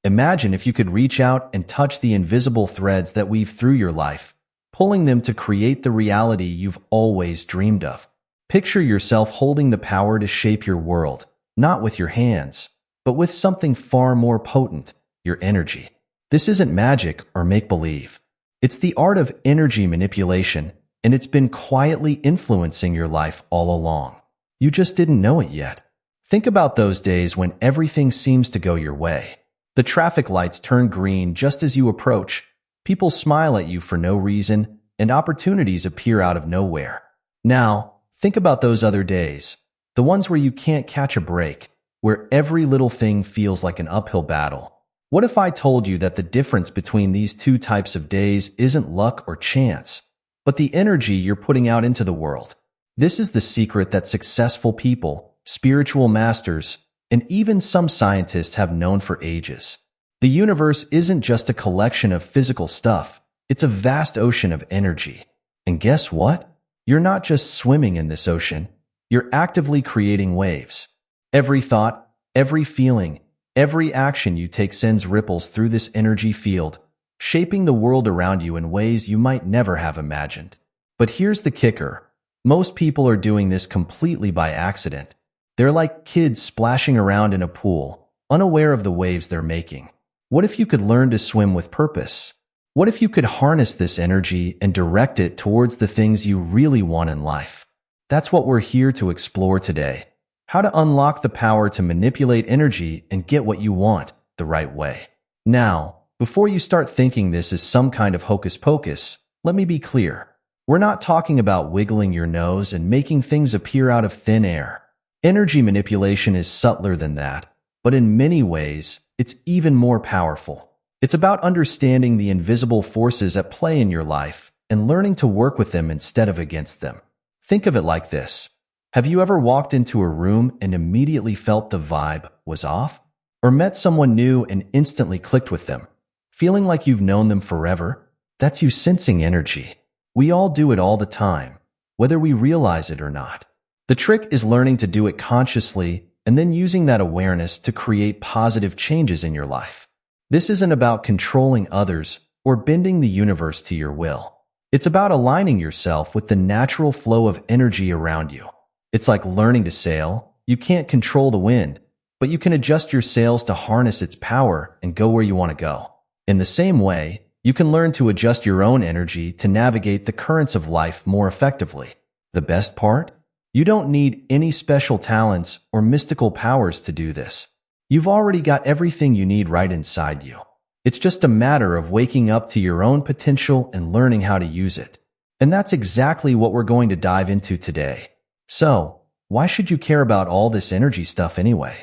Imagine if you could reach out and touch the invisible threads that weave through your life, pulling them to create the reality you've always dreamed of. Picture yourself holding the power to shape your world, not with your hands, but with something far more potent, your energy. This isn't magic or make-believe. It's the art of energy manipulation, and it's been quietly influencing your life all along. You just didn't know it yet. Think about those days when everything seems to go your way. The traffic lights turn green just as you approach, people smile at you for no reason, and opportunities appear out of nowhere. Now, think about those other days, the ones where you can't catch a break, where every little thing feels like an uphill battle. What if I told you that the difference between these two types of days isn't luck or chance, but the energy you're putting out into the world? This is the secret that successful people, spiritual masters, and even some scientists have known for ages. The universe isn't just a collection of physical stuff, it's a vast ocean of energy. And guess what? You're not just swimming in this ocean, you're actively creating waves. Every thought, every feeling, every action you take sends ripples through this energy field, shaping the world around you in ways you might never have imagined. But here's the kicker. Most people are doing this completely by accident. They're like kids splashing around in a pool, unaware of the waves they're making. What if you could learn to swim with purpose? What if you could harness this energy and direct it towards the things you really want in life? That's what we're here to explore today. How to unlock the power to manipulate energy and get what you want the right way. Now, before you start thinking this is some kind of hocus pocus, let me be clear. We're not talking about wiggling your nose and making things appear out of thin air. Energy manipulation is subtler than that, but in many ways, it's even more powerful. It's about understanding the invisible forces at play in your life and learning to work with them instead of against them. Think of it like this. Have you ever walked into a room and immediately felt the vibe was off? Or met someone new and instantly clicked with them? Feeling like you've known them forever? That's you sensing energy. We all do it all the time, whether we realize it or not. The trick is learning to do it consciously and then using that awareness to create positive changes in your life. This isn't about controlling others or bending the universe to your will. It's about aligning yourself with the natural flow of energy around you. It's like learning to sail. You can't control the wind, but you can adjust your sails to harness its power and go where you want to go. In the same way, you can learn to adjust your own energy to navigate the currents of life more effectively. The best part? You don't need any special talents or mystical powers to do this. You've already got everything you need right inside you. It's just a matter of waking up to your own potential and learning how to use it. And that's exactly what we're going to dive into today. So, why should you care about all this energy stuff anyway?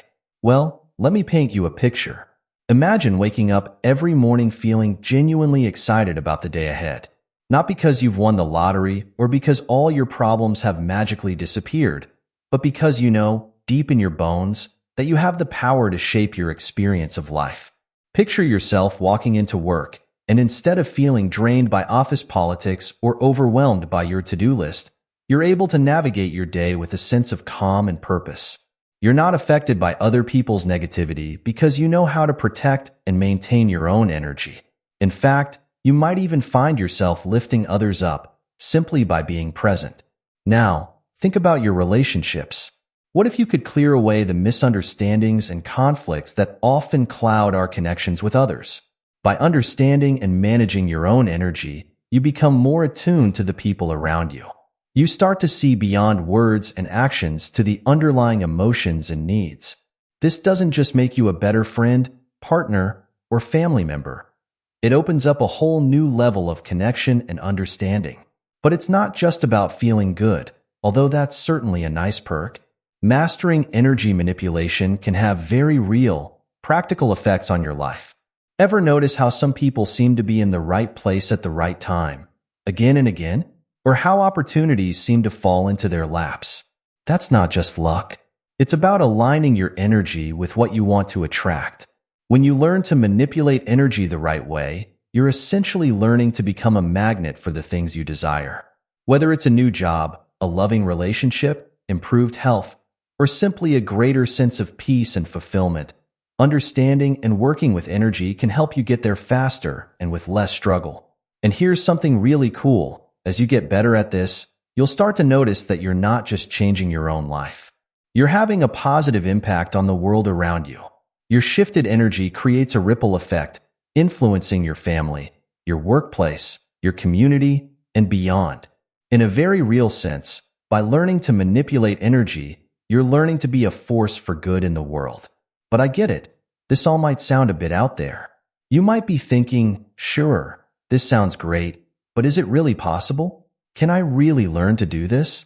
Well, let me paint you a picture. Imagine waking up every morning feeling genuinely excited about the day ahead. Not because you've won the lottery or because all your problems have magically disappeared, but because you know, deep in your bones, that you have the power to shape your experience of life. Picture yourself walking into work, and instead of feeling drained by office politics or overwhelmed by your to-do list, you're able to navigate your day with a sense of calm and purpose. You're not affected by other people's negativity because you know how to protect and maintain your own energy. In fact, you might even find yourself lifting others up simply by being present. Now, think about your relationships. What if you could clear away the misunderstandings and conflicts that often cloud our connections with others? By understanding and managing your own energy, you become more attuned to the people around you. You start to see beyond words and actions to the underlying emotions and needs. This doesn't just make you a better friend, partner, or family member. It opens up a whole new level of connection and understanding. But it's not just about feeling good, although that's certainly a nice perk. Mastering energy manipulation can have very real, practical effects on your life. Ever notice how some people seem to be in the right place at the right time, again and again? Or how opportunities seem to fall into their laps? That's not just luck. It's about aligning your energy with what you want to attract. When you learn to manipulate energy the right way, you're essentially learning to become a magnet for the things you desire. Whether it's a new job, a loving relationship, improved health, or simply a greater sense of peace and fulfillment, Understanding and working with energy can help you get there faster and with less struggle. And here's something really cool. As you get better at this, you'll start to notice that you're not just changing your own life. You're having a positive impact on the world around you. Your shifted energy creates a ripple effect, influencing your family, your workplace, your community, and beyond. In a very real sense, by learning to manipulate energy, you're learning to be a force for good in the world. But I get it. This all might sound a bit out there. You might be thinking, sure, this sounds great, but is it really possible? Can I really learn to do this?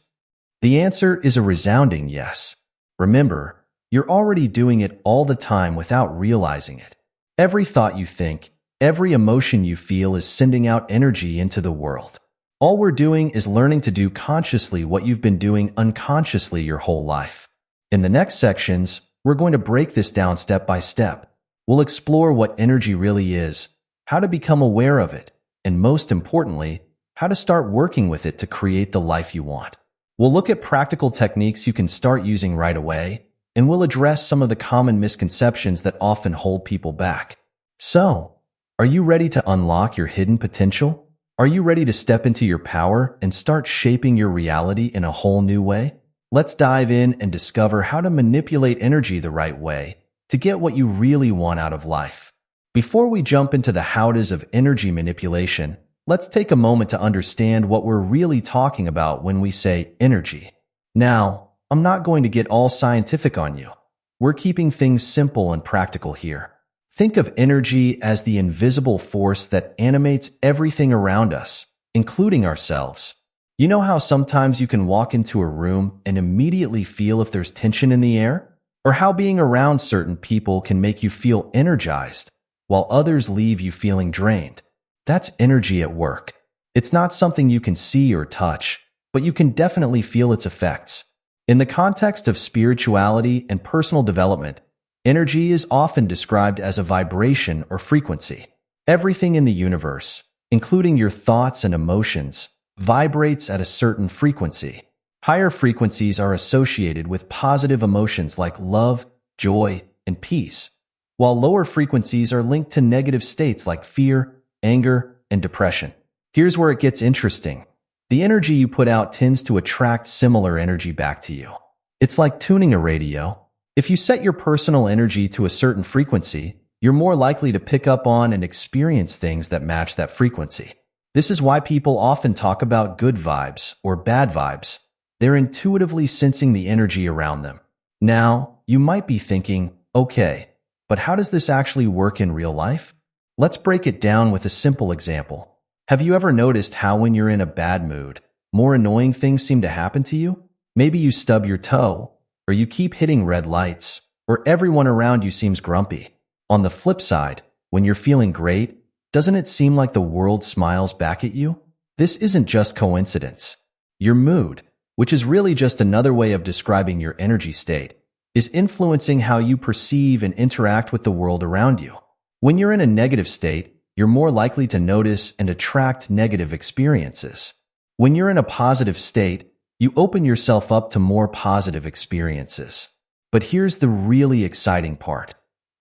The answer is a resounding yes. Remember, you're already doing it all the time without realizing it. Every thought you think, every emotion you feel is sending out energy into the world. All we're doing is learning to do consciously what you've been doing unconsciously your whole life. In the next sections, we're going to break this down step by step. We'll explore what energy really is, how to become aware of it, and most importantly, how to start working with it to create the life you want. We'll look at practical techniques you can start using right away, and we'll address some of the common misconceptions that often hold people back. So, are you ready to unlock your hidden potential? Are you ready to step into your power and start shaping your reality in a whole new way? Let's dive in and discover how to manipulate energy the right way to get what you really want out of life. Before we jump into the how-tos of energy manipulation, let's take a moment to understand what we're really talking about when we say energy. Now, I'm not going to get all scientific on you. We're keeping things simple and practical here. Think of energy as the invisible force that animates everything around us, including ourselves. You know how sometimes you can walk into a room and immediately feel if there's tension in the air? Or how being around certain people can make you feel energized, while others leave you feeling drained? That's energy at work. It's not something you can see or touch, but you can definitely feel its effects. In the context of spirituality and personal development, energy is often described as a vibration or frequency. Everything in the universe, including your thoughts and emotions, vibrates at a certain frequency. Higher frequencies are associated with positive emotions like love, joy, and peace, while lower frequencies are linked to negative states like fear, anger, and depression. Here's where it gets interesting. The energy you put out tends to attract similar energy back to you. It's like tuning a radio. If you set your personal energy to a certain frequency, you're more likely to pick up on and experience things that match that frequency. This is why people often talk about good vibes or bad vibes. They're intuitively sensing the energy around them. Now, you might be thinking, okay, but how does this actually work in real life? Let's break it down with a simple example. Have you ever noticed how when you're in a bad mood, more annoying things seem to happen to you? Maybe you stub your toe, or you keep hitting red lights, or everyone around you seems grumpy. On the flip side, when you're feeling great, doesn't it seem like the world smiles back at you? This isn't just coincidence. Your mood, which is really just another way of describing your energy state, is influencing how you perceive and interact with the world around you. When you're in a negative state, you're more likely to notice and attract negative experiences. When you're in a positive state, you open yourself up to more positive experiences. But here's the really exciting part.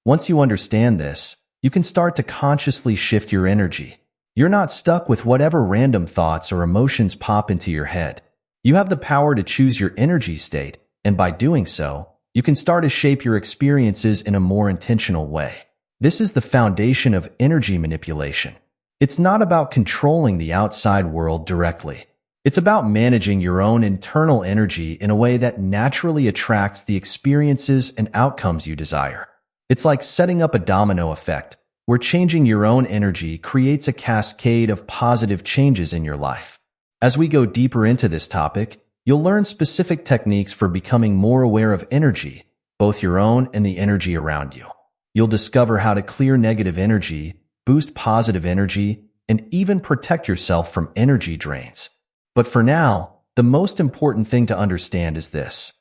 Once you understand this, you can start to consciously shift your energy. You're not stuck with whatever random thoughts or emotions pop into your head. You have the power to choose your energy state, and by doing so, you can start to shape your experiences in a more intentional way. This is the foundation of energy manipulation. It's not about controlling the outside world directly. It's about managing your own internal energy in a way that naturally attracts the experiences and outcomes you desire. It's like setting up a domino effect, where changing your own energy creates a cascade of positive changes in your life. As we go deeper into this topic, you'll learn specific techniques for becoming more aware of energy, both your own and the energy around you. You'll discover how to clear negative energy, boost positive energy, and even protect yourself from energy drains. But for now, the most important thing to understand is this.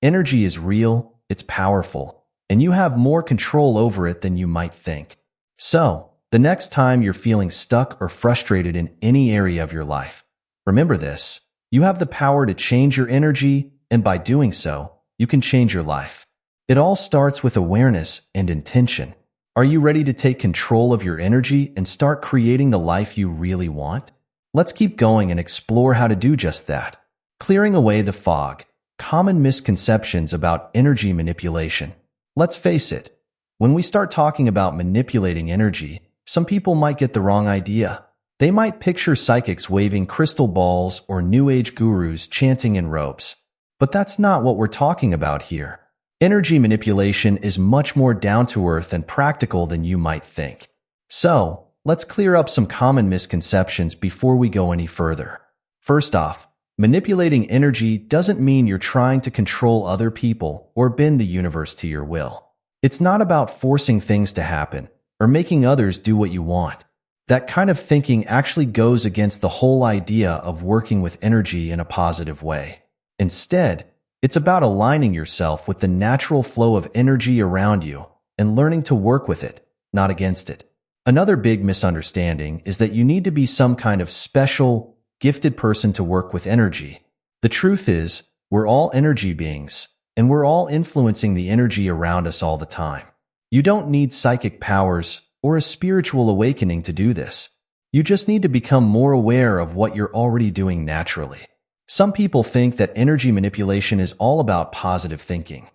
Energy is real, it's powerful, and you have more control over it than you might think. So, the next time you're feeling stuck or frustrated in any area of your life, remember this. You have the power to change your energy, and by doing so, you can change your life. It all starts with awareness and intention. Are you ready to take control of your energy and start creating the life you really want? Let's keep going and explore how to do just that. Clearing away the fog. Common misconceptions about energy manipulation. Let's face it, when we start talking about manipulating energy, some people might get the wrong idea. They might picture psychics waving crystal balls or New Age gurus chanting in robes. But that's not what we're talking about here. Energy manipulation is much more down-to-earth and practical than you might think. So, let's clear up some common misconceptions before we go any further. First off, manipulating energy doesn't mean you're trying to control other people or bend the universe to your will. It's not about forcing things to happen or making others do what you want. That kind of thinking actually goes against the whole idea of working with energy in a positive way. Instead, it's about aligning yourself with the natural flow of energy around you and learning to work with it, not against it. Another big misunderstanding is that you need to be some kind of special, gifted person to work with energy. The truth is, we're all energy beings, and we're all influencing the energy around us all the time. You don't need psychic powers or a spiritual awakening to do this. You just need to become more aware of what you're already doing naturally. Some people think that energy manipulation is all about positive thinking,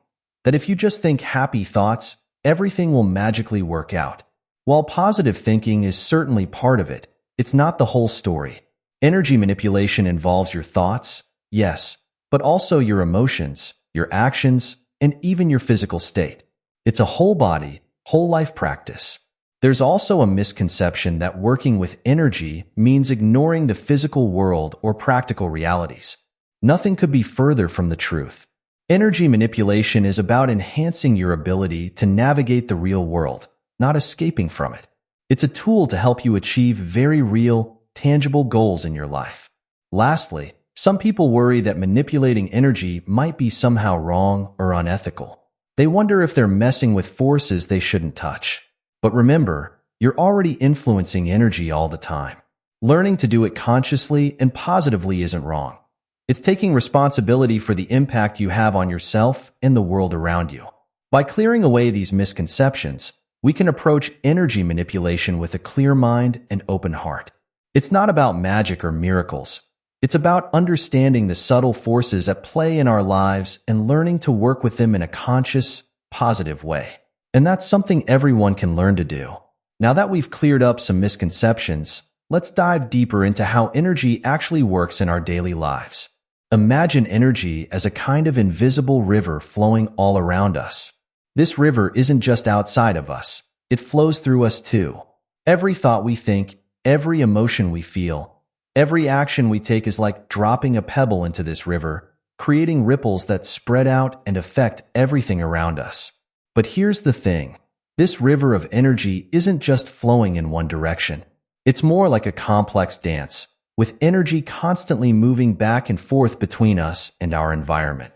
that if you just think happy thoughts, everything will magically work out. While positive thinking is certainly part of it, it's not the whole story. Energy manipulation involves your thoughts, yes, but also your emotions, your actions, and even your physical state. It's a whole body, whole life practice. There's also a misconception that working with energy means ignoring the physical world or practical realities. Nothing could be further from the truth. Energy manipulation is about enhancing your ability to navigate the real world, not escaping from it. It's a tool to help you achieve very real, tangible goals in your life. Lastly, some people worry that manipulating energy might be somehow wrong or unethical. They wonder if they're messing with forces they shouldn't touch. But remember, you're already influencing energy all the time. Learning to do it consciously and positively isn't wrong. It's taking responsibility for the impact you have on yourself and the world around you. By clearing away these misconceptions, we can approach energy manipulation with a clear mind and open heart. It's not about magic or miracles. It's about understanding the subtle forces at play in our lives and learning to work with them in a conscious, positive way. And that's something everyone can learn to do. Now that we've cleared up some misconceptions, let's dive deeper into how energy actually works in our daily lives. Imagine energy as a kind of invisible river flowing all around us. This river isn't just outside of us. It flows through us too. Every thought we think, every emotion we feel, every action we take is like dropping a pebble into this river, creating ripples that spread out and affect everything around us. But here's the thing. This river of energy isn't just flowing in one direction. It's more like a complex dance, with energy constantly moving back and forth between us and our environment.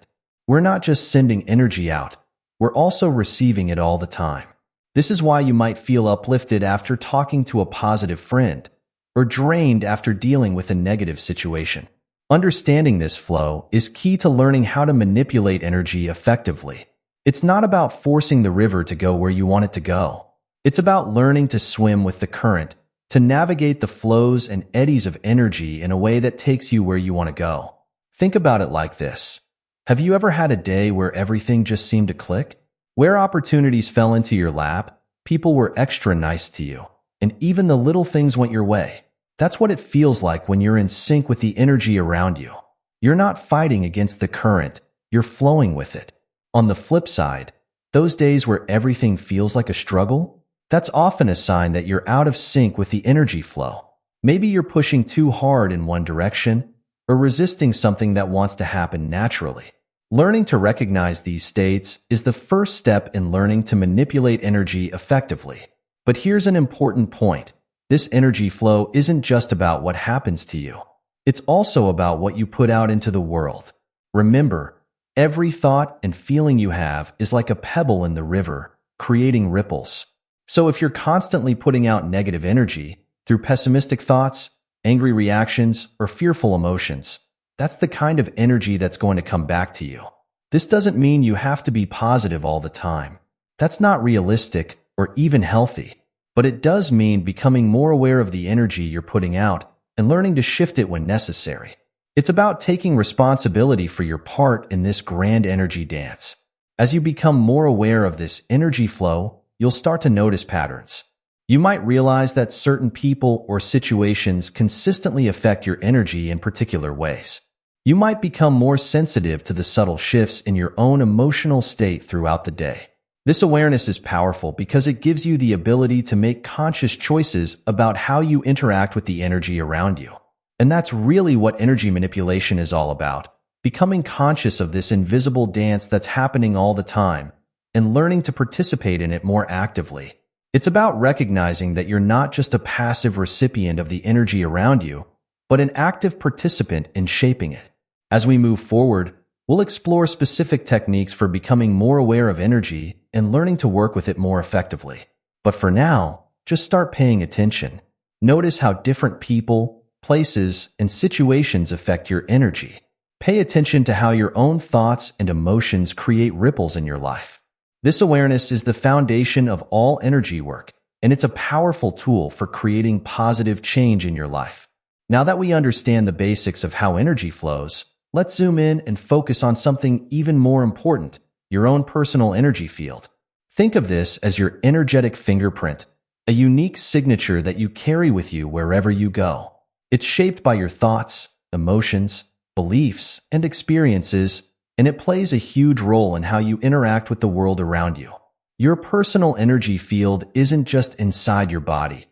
We're not just sending energy out, we're also receiving it all the time. This is why you might feel uplifted after talking to a positive friend, or drained after dealing with a negative situation. Understanding this flow is key to learning how to manipulate energy effectively. It's not about forcing the river to go where you want it to go. It's about learning to swim with the current, to navigate the flows and eddies of energy in a way that takes you where you want to go. Think about it like this. Have you ever had a day where everything just seemed to click? Where opportunities fell into your lap, people were extra nice to you, and even the little things went your way. That's what it feels like when you're in sync with the energy around you. You're not fighting against the current, you're flowing with it. On the flip side, those days where everything feels like a struggle, that's often a sign that you're out of sync with the energy flow. Maybe you're pushing too hard in one direction or resisting something that wants to happen naturally. Learning to recognize these states is the first step in learning to manipulate energy effectively. But here's an important point. This energy flow isn't just about what happens to you. It's also about what you put out into the world. Remember, every thought and feeling you have is like a pebble in the river, creating ripples. So if you're constantly putting out negative energy through pessimistic thoughts, angry reactions, or fearful emotions, that's the kind of energy that's going to come back to you. This doesn't mean you have to be positive all the time. That's not realistic or even healthy. But it does mean becoming more aware of the energy you're putting out and learning to shift it when necessary. It's about taking responsibility for your part in this grand energy dance. As you become more aware of this energy flow, you'll start to notice patterns. You might realize that certain people or situations consistently affect your energy in particular ways. You might become more sensitive to the subtle shifts in your own emotional state throughout the day. This awareness is powerful because it gives you the ability to make conscious choices about how you interact with the energy around you. And that's really what energy manipulation is all about, becoming conscious of this invisible dance that's happening all the time and learning to participate in it more actively. It's about recognizing that you're not just a passive recipient of the energy around you, but an active participant in shaping it. As we move forward, we'll explore specific techniques for becoming more aware of energy and learning to work with it more effectively. But for now, just start paying attention. Notice how different people, places, and situations affect your energy. Pay attention to how your own thoughts and emotions create ripples in your life. This awareness is the foundation of all energy work, and it's a powerful tool for creating positive change in your life. Now that we understand the basics of how energy flows, let's zoom in and focus on something even more important, your own personal energy field. Think of this as your energetic fingerprint, a unique signature that you carry with you wherever you go. It's shaped by your thoughts, emotions, beliefs, and experiences, and it plays a huge role in how you interact with the world around you. Your personal energy field isn't just inside your body.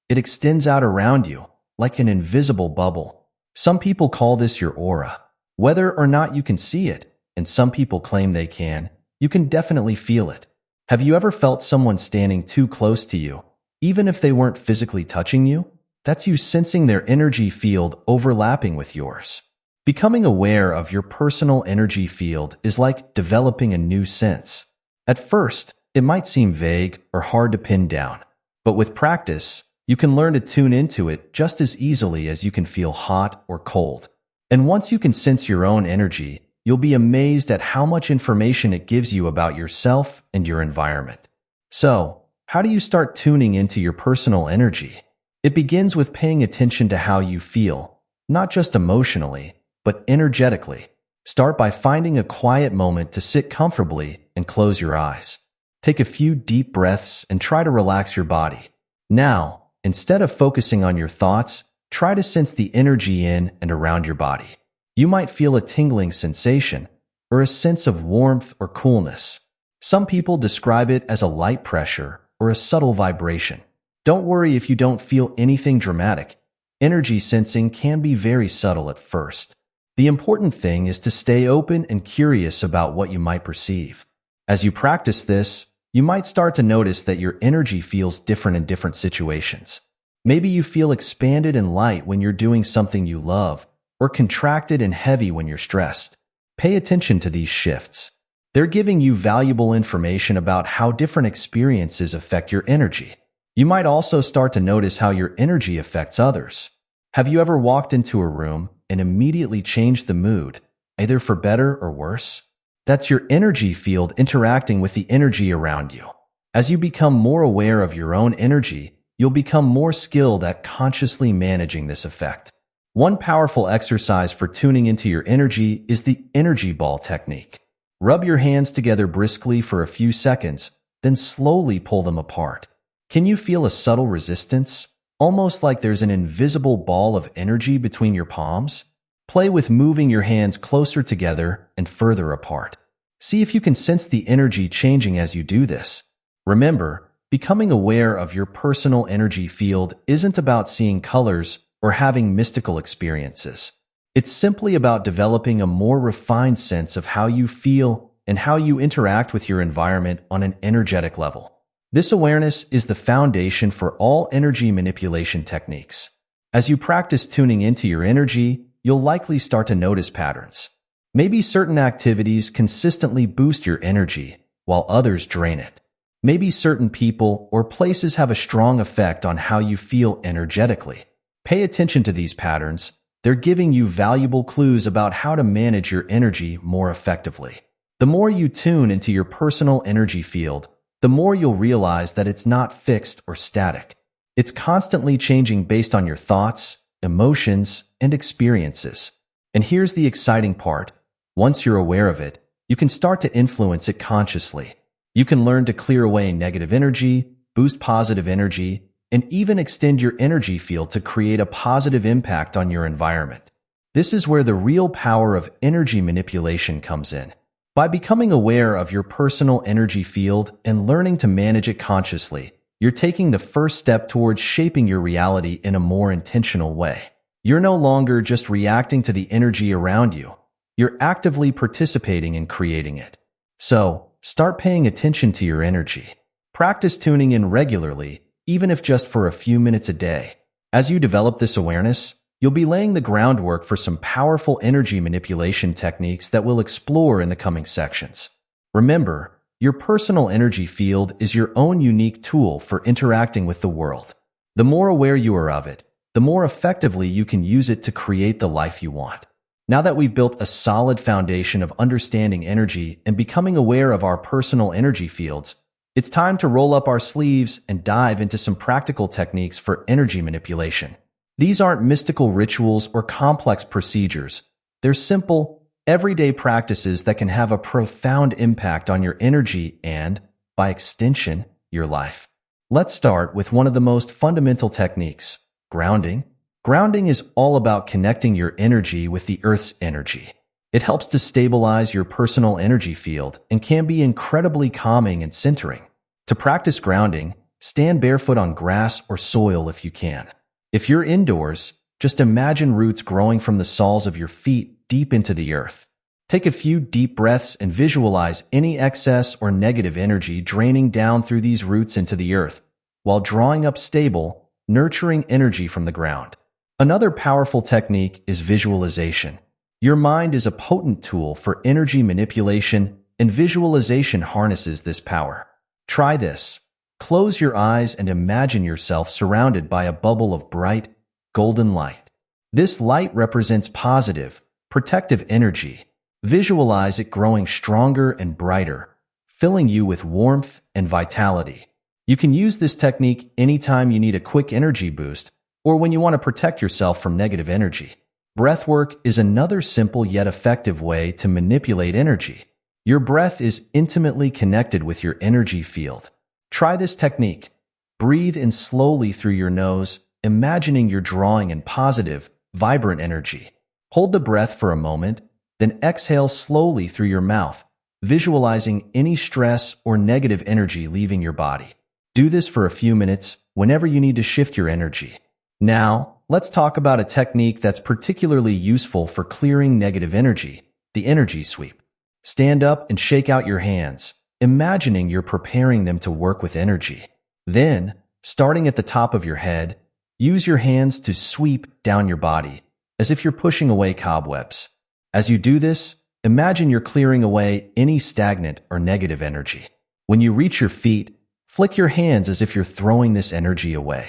It extends out around you, like an invisible bubble. Some people call this your aura. Whether or not you can see it, and some people claim they can, you can definitely feel it. Have you ever felt someone standing too close to you, even if they weren't physically touching you? That's you sensing their energy field overlapping with yours. Becoming aware of your personal energy field is like developing a new sense. At first, it might seem vague or hard to pin down, but with practice, you can learn to tune into it just as easily as you can feel hot or cold. And once you can sense your own energy, you'll be amazed at how much information it gives you about yourself and your environment. So, how do you start tuning into your personal energy? It begins with paying attention to how you feel, not just emotionally, but energetically. Start by finding a quiet moment to sit comfortably and close your eyes. Take a few deep breaths and try to relax your body. Now, instead of focusing on your thoughts, try to sense the energy in and around your body. You might feel a tingling sensation or a sense of warmth or coolness. Some people describe it as a light pressure or a subtle vibration. Don't worry if you don't feel anything dramatic. Energy sensing can be very subtle at first. The important thing is to stay open and curious about what you might perceive. As you practice this, you might start to notice that your energy feels different in different situations. Maybe you feel expanded and light when you're doing something you love, or contracted and heavy when you're stressed. Pay attention to these shifts. They're giving you valuable information about how different experiences affect your energy. You might also start to notice how your energy affects others. Have you ever walked into a room and immediately changed the mood, either for better or worse? That's your energy field interacting with the energy around you. As you become more aware of your own energy, you'll become more skilled at consciously managing this effect. One powerful exercise for tuning into your energy is the energy ball technique. Rub your hands together briskly for a few seconds, then slowly pull them apart. Can you feel a subtle resistance? Almost like there's an invisible ball of energy between your palms? Play with moving your hands closer together and further apart. See if you can sense the energy changing as you do this. Remember, becoming aware of your personal energy field isn't about seeing colors or having mystical experiences. It's simply about developing a more refined sense of how you feel and how you interact with your environment on an energetic level. This awareness is the foundation for all energy manipulation techniques. As you practice tuning into your energy, you'll likely start to notice patterns. Maybe certain activities consistently boost your energy, while others drain it. Maybe certain people or places have a strong effect on how you feel energetically. Pay attention to these patterns. They're giving you valuable clues about how to manage your energy more effectively. The more you tune into your personal energy field, the more you'll realize that it's not fixed or static. It's constantly changing based on your thoughts, emotions, and experiences. And here's the exciting part. Once you're aware of it, you can start to influence it consciously. You can learn to clear away negative energy, boost positive energy, and even extend your energy field to create a positive impact on your environment. This is where the real power of energy manipulation comes in. By becoming aware of your personal energy field and learning to manage it consciously, you're taking the first step towards shaping your reality in a more intentional way. You're no longer just reacting to the energy around you. You're actively participating in creating it. So, start paying attention to your energy. Practice tuning in regularly, even if just for a few minutes a day. As you develop this awareness, you'll be laying the groundwork for some powerful energy manipulation techniques that we'll explore in the coming sections. Remember, your personal energy field is your own unique tool for interacting with the world. The more aware you are of it, the more effectively you can use it to create the life you want. Now that we've built a solid foundation of understanding energy and becoming aware of our personal energy fields, it's time to roll up our sleeves and dive into some practical techniques for energy manipulation. These aren't mystical rituals or complex procedures. They're simple, everyday practices that can have a profound impact on your energy and, by extension, your life. Let's start with one of the most fundamental techniques, grounding. Grounding is all about connecting your energy with the Earth's energy. It helps to stabilize your personal energy field and can be incredibly calming and centering. To practice grounding, stand barefoot on grass or soil if you can. If you're indoors, just imagine roots growing from the soles of your feet deep into the earth. Take a few deep breaths and visualize any excess or negative energy draining down through these roots into the earth, while drawing up stable, nurturing energy from the ground. Another powerful technique is visualization. Your mind is a potent tool for energy manipulation, and visualization harnesses this power. Try this. Close your eyes and imagine yourself surrounded by a bubble of bright, golden light. This light represents positive, protective energy. Visualize it growing stronger and brighter, filling you with warmth and vitality. You can use this technique anytime you need a quick energy boost or when you want to protect yourself from negative energy. Breathwork is another simple yet effective way to manipulate energy. Your breath is intimately connected with your energy field. Try this technique. Breathe in slowly through your nose, imagining you're drawing in positive, vibrant energy. Hold the breath for a moment, then exhale slowly through your mouth, visualizing any stress or negative energy leaving your body. Do this for a few minutes whenever you need to shift your energy. Now, let's talk about a technique that's particularly useful for clearing negative energy, the energy sweep. Stand up and shake out your hands, imagining you're preparing them to work with energy. Then, starting at the top of your head, use your hands to sweep down your body, as if you're pushing away cobwebs. As you do this, imagine you're clearing away any stagnant or negative energy. When you reach your feet, flick your hands as if you're throwing this energy away.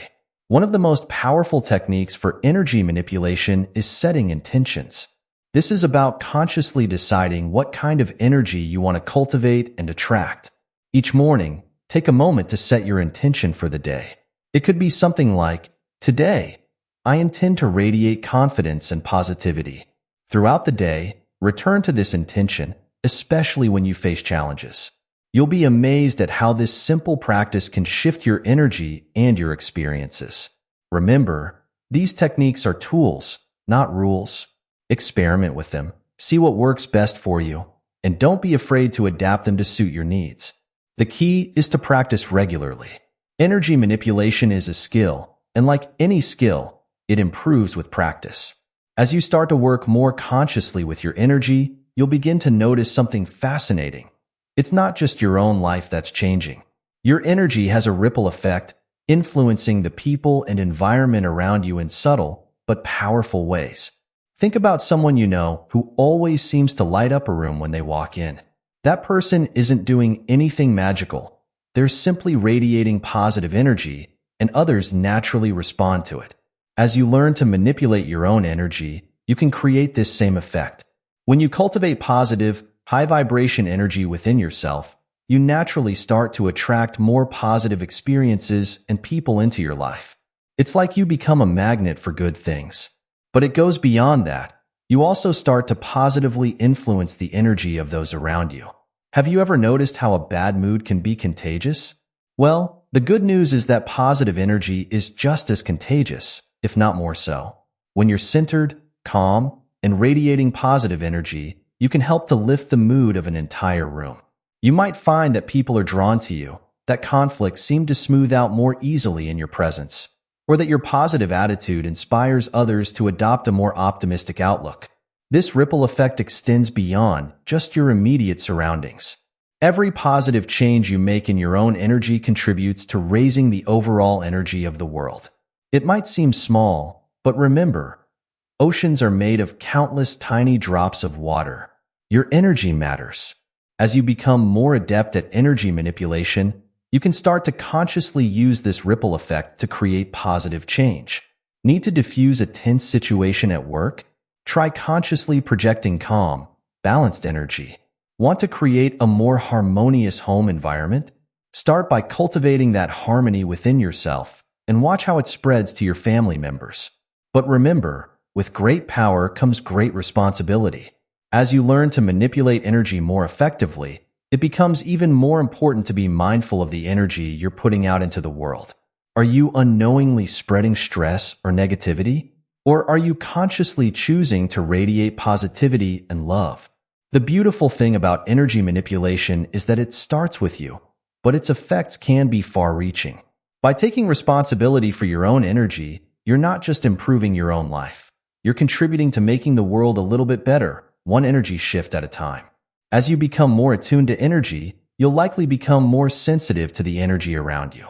One of the most powerful techniques for energy manipulation is setting intentions. This is about consciously deciding what kind of energy you want to cultivate and attract. Each morning, take a moment to set your intention for the day. It could be something like, "Today, I intend to radiate confidence and positivity." Throughout the day, return to this intention, especially when you face challenges. You'll be amazed at how this simple practice can shift your energy and your experiences. Remember, these techniques are tools, not rules. Experiment with them, see what works best for you, and don't be afraid to adapt them to suit your needs. The key is to practice regularly. Energy manipulation is a skill, and like any skill, it improves with practice. As you start to work more consciously with your energy, you'll begin to notice something fascinating. It's not just your own life that's changing. Your energy has a ripple effect, influencing the people and environment around you in subtle but powerful ways. Think about someone you know who always seems to light up a room when they walk in. That person isn't doing anything magical. They're simply radiating positive energy, and others naturally respond to it. As you learn to manipulate your own energy, you can create this same effect. When you cultivate positive, high vibration energy within yourself, you naturally start to attract more positive experiences and people into your life. It's like you become a magnet for good things. But it goes beyond that. You also start to positively influence the energy of those around you. Have you ever noticed how a bad mood can be contagious? Well, the good news is that positive energy is just as contagious, if not more so. When you're centered, calm, and radiating positive energy, you can help to lift the mood of an entire room. You might find that people are drawn to you, that conflicts seem to smooth out more easily in your presence, or that your positive attitude inspires others to adopt a more optimistic outlook. This ripple effect extends beyond just your immediate surroundings. Every positive change you make in your own energy contributes to raising the overall energy of the world. It might seem small, but remember, oceans are made of countless tiny drops of water. Your energy matters. As you become more adept at energy manipulation, you can start to consciously use this ripple effect to create positive change. Need to diffuse a tense situation at work? Try consciously projecting calm, balanced energy. Want to create a more harmonious home environment? Start by cultivating that harmony within yourself and watch how it spreads to your family members. But remember, with great power comes great responsibility. As you learn to manipulate energy more effectively, it becomes even more important to be mindful of the energy you're putting out into the world. Are you unknowingly spreading stress or negativity? Or are you consciously choosing to radiate positivity and love? The beautiful thing about energy manipulation is that it starts with you, but its effects can be far-reaching. By taking responsibility for your own energy, you're not just improving your own life. You're contributing to making the world a little bit better, one energy shift at a time. As you become more attuned to energy, you'll likely become more sensitive to the energy around you.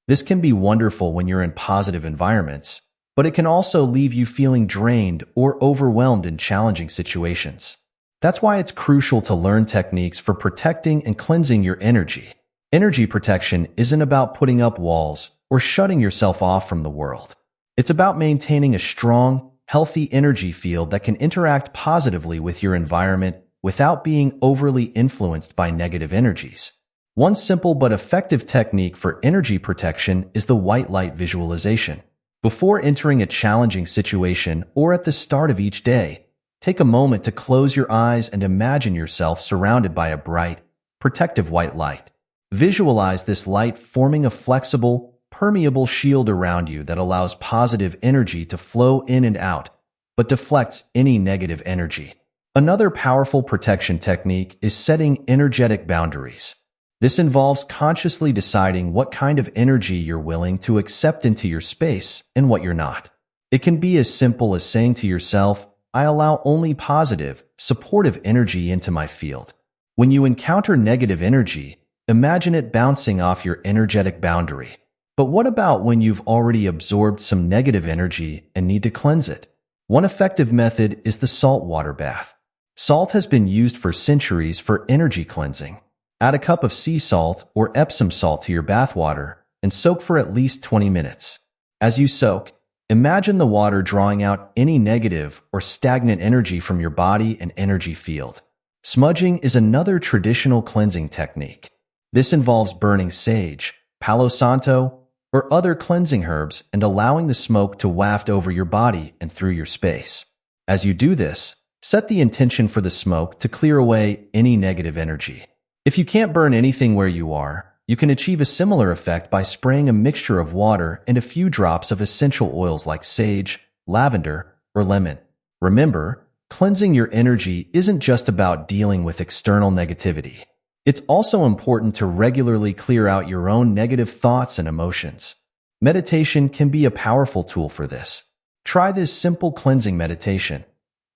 This can be wonderful when you're in positive environments, but it can also leave you feeling drained or overwhelmed in challenging situations. That's why it's crucial to learn techniques for protecting and cleansing your energy. Energy protection isn't about putting up walls or shutting yourself off from the world. It's about maintaining a strong, healthy energy field that can interact positively with your environment without being overly influenced by negative energies. One simple but effective technique for energy protection is the white light visualization. Before entering a challenging situation or at the start of each day, take a moment to close your eyes and imagine yourself surrounded by a bright, protective white light. Visualize this light forming a flexible, permeable shield around you that allows positive energy to flow in and out, but deflects any negative energy. Another powerful protection technique is setting energetic boundaries. This involves consciously deciding what kind of energy you're willing to accept into your space and what you're not. It can be as simple as saying to yourself, I allow only positive, supportive energy into my field. When you encounter negative energy, imagine it bouncing off your energetic boundary. But what about when you've already absorbed some negative energy and need to cleanse it? One effective method is the salt water bath. Salt has been used for centuries for energy cleansing. Add a cup of sea salt or Epsom salt to your bath water and soak for at least 20 minutes. As you soak, imagine the water drawing out any negative or stagnant energy from your body and energy field. Smudging is another traditional cleansing technique. This involves burning sage, Palo Santo, or other cleansing herbs and allowing the smoke to waft over your body and through your space. As you do this, set the intention for the smoke to clear away any negative energy. If you can't burn anything where you are, you can achieve a similar effect by spraying a mixture of water and a few drops of essential oils like sage, lavender, or lemon. Remember, cleansing your energy isn't just about dealing with external negativity. It's also important to regularly clear out your own negative thoughts and emotions. Meditation can be a powerful tool for this. Try this simple cleansing meditation.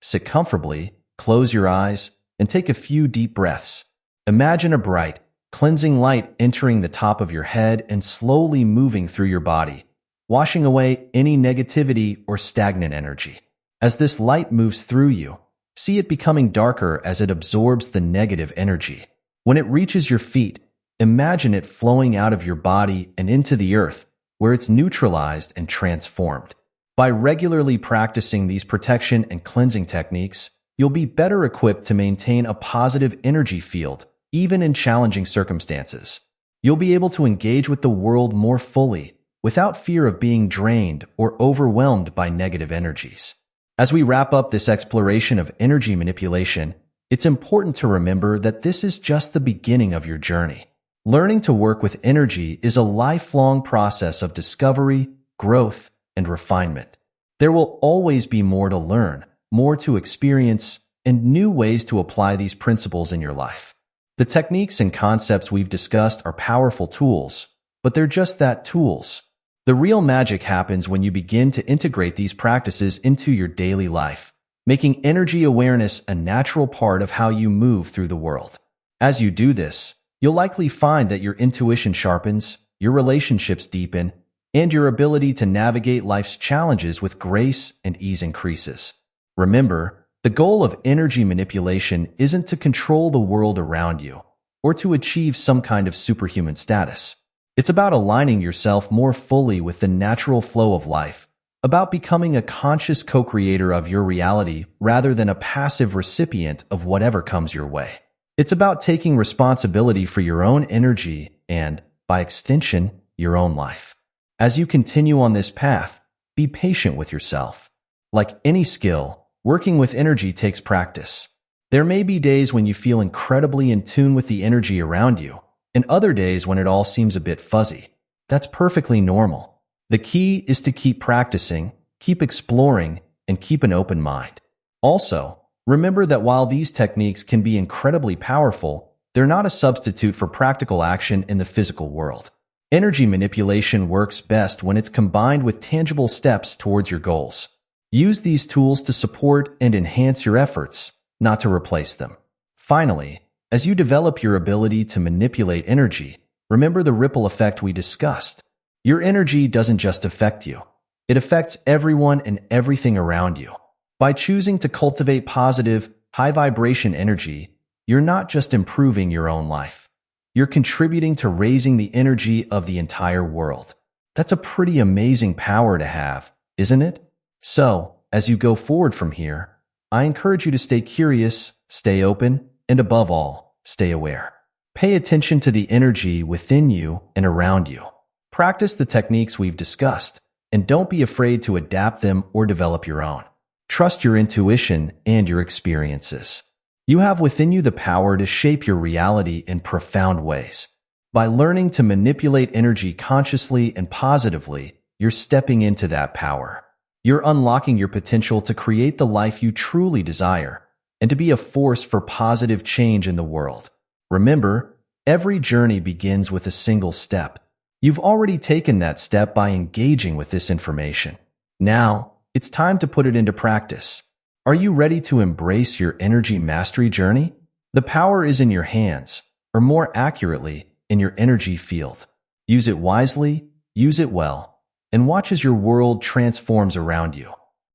Sit comfortably, close your eyes, and take a few deep breaths. Imagine a bright, cleansing light entering the top of your head and slowly moving through your body, washing away any negativity or stagnant energy. As this light moves through you, see it becoming darker as it absorbs the negative energy. When it reaches your feet, imagine it flowing out of your body and into the earth, where it's neutralized and transformed. By regularly practicing these protection and cleansing techniques, you'll be better equipped to maintain a positive energy field, even in challenging circumstances. You'll be able to engage with the world more fully, without fear of being drained or overwhelmed by negative energies. As we wrap up this exploration of energy manipulation, it's important to remember that this is just the beginning of your journey. Learning to work with energy is a lifelong process of discovery, growth, and refinement. There will always be more to learn, more to experience, and new ways to apply these principles in your life. The techniques and concepts we've discussed are powerful tools, but they're just that, tools. The real magic happens when you begin to integrate these practices into your daily life, making energy awareness a natural part of how you move through the world. As you do this, you'll likely find that your intuition sharpens, your relationships deepen, and your ability to navigate life's challenges with grace and ease increases. Remember, the goal of energy manipulation isn't to control the world around you or to achieve some kind of superhuman status. It's about aligning yourself more fully with the natural flow of life, about becoming a conscious co-creator of your reality rather than a passive recipient of whatever comes your way. It's about taking responsibility for your own energy and, by extension, your own life. As you continue on this path, be patient with yourself. Like any skill, working with energy takes practice. There may be days when you feel incredibly in tune with the energy around you, and other days when it all seems a bit fuzzy. That's perfectly normal. The key is to keep practicing, keep exploring, and keep an open mind. Also, remember that while these techniques can be incredibly powerful, they're not a substitute for practical action in the physical world. Energy manipulation works best when it's combined with tangible steps towards your goals. Use these tools to support and enhance your efforts, not to replace them. Finally, as you develop your ability to manipulate energy, remember the ripple effect we discussed. Your energy doesn't just affect you. It affects everyone and everything around you. By choosing to cultivate positive, high-vibration energy, you're not just improving your own life. You're contributing to raising the energy of the entire world. That's a pretty amazing power to have, isn't it? So, as you go forward from here, I encourage you to stay curious, stay open, and above all, stay aware. Pay attention to the energy within you and around you. Practice the techniques we've discussed, and don't be afraid to adapt them or develop your own. Trust your intuition and your experiences. You have within you the power to shape your reality in profound ways. By learning to manipulate energy consciously and positively, you're stepping into that power. You're unlocking your potential to create the life you truly desire and to be a force for positive change in the world. Remember, every journey begins with a single step. You've already taken that step by engaging with this information. Now, it's time to put it into practice. Are you ready to embrace your energy mastery journey? The power is in your hands, or more accurately, in your energy field. Use it wisely, use it well, and watch as your world transforms around you.